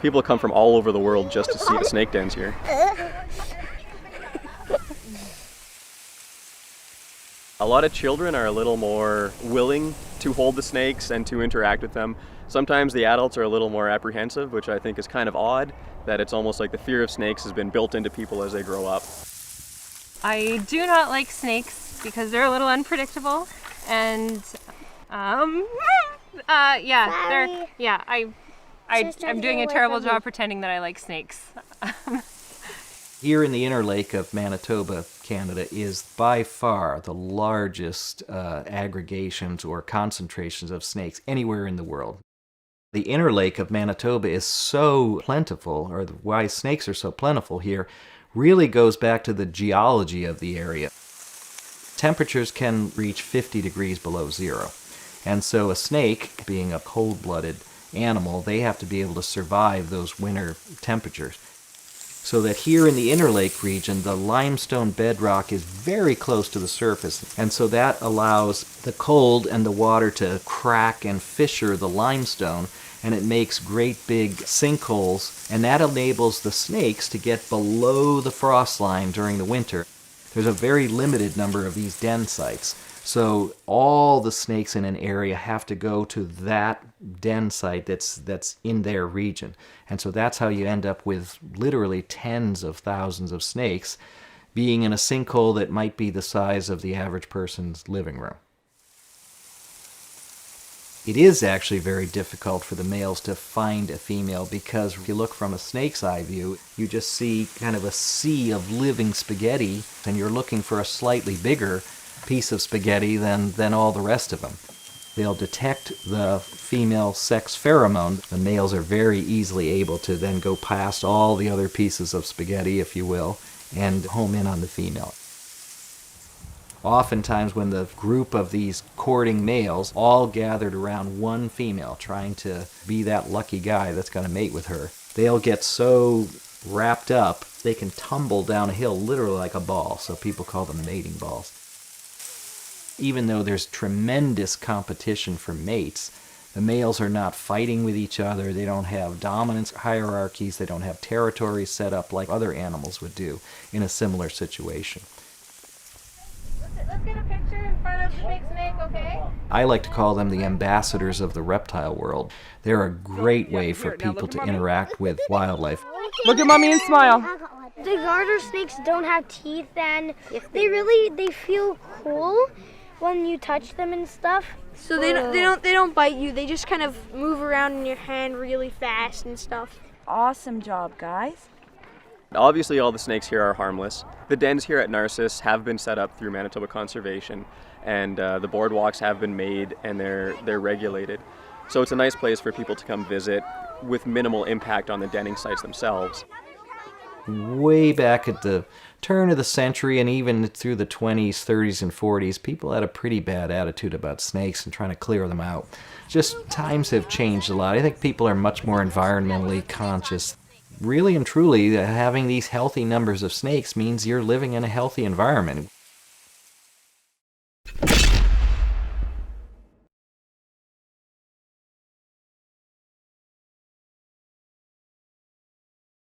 People come from all over the world just to see the snake dens here. A lot of children are a little more willing to hold the snakes and to interact with them. Sometimes the adults are a little more apprehensive, which I think is kind of odd, that it's almost like the fear of snakes has been built into people as they grow up. I do not like snakes because they're a little unpredictable, and I'm doing a terrible job pretending that I like snakes. Here in the inner lake of Manitoba, Canada, is by far the largest aggregations or concentrations of snakes anywhere in the world. The inner lake of Manitoba is so plentiful, or why snakes are so plentiful here, really goes back to the geology of the area. Temperatures can reach 50 degrees below zero. And so a snake, being a cold-blooded animal, they have to be able to survive those winter temperatures. So that here in the inner lake region, the limestone bedrock is very close to the surface. And so that allows the cold and the water to crack and fissure the limestone, and it makes great big sinkholes, and that enables the snakes to get below the frost line during the winter. There's a very limited number of these den sites. So all the snakes in an area have to go to that den site that's in their region. And so that's how you end up with literally tens of thousands of snakes being in a sinkhole that might be the size of the average person's living room. It is actually very difficult for the males to find a female because if you look from a snake's eye view, you just see kind of a sea of living spaghetti, and you're looking for a slightly bigger piece of spaghetti than all the rest of them. They'll detect the female sex pheromone. The males are very easily able to then go past all the other pieces of spaghetti, if you will, and home in on the female. Oftentimes when the group of these courting males all gathered around one female trying to be that lucky guy that's going to mate with her, they'll get so wrapped up they can tumble down a hill literally like a ball, so people call them mating balls. Even though there's tremendous competition for mates, the males are not fighting with each other, they don't have dominance hierarchies, they don't have territories set up like other animals would do in a similar situation. Let's get a picture in front of the big snake, okay? I like to call them the ambassadors of the reptile world. They're a great way for people to interact with wildlife. Look at mommy and smile. The garter snakes don't have teeth, and they feel cool when you touch them and stuff. So they don't bite you. They just kind of move around in your hand really fast and stuff. Awesome job, guys. Obviously all the snakes here are harmless. The dens here at Narcisse have been set up through Manitoba Conservation, and the boardwalks have been made and they're regulated. So it's a nice place for people to come visit with minimal impact on the denning sites themselves. Way back at the turn of the century and even through the 20s, 30s, and 40s, people had a pretty bad attitude about snakes and trying to clear them out. Just times have changed a lot. I think people are much more environmentally conscious. Really and truly, having these healthy numbers of snakes means you're living in a healthy environment.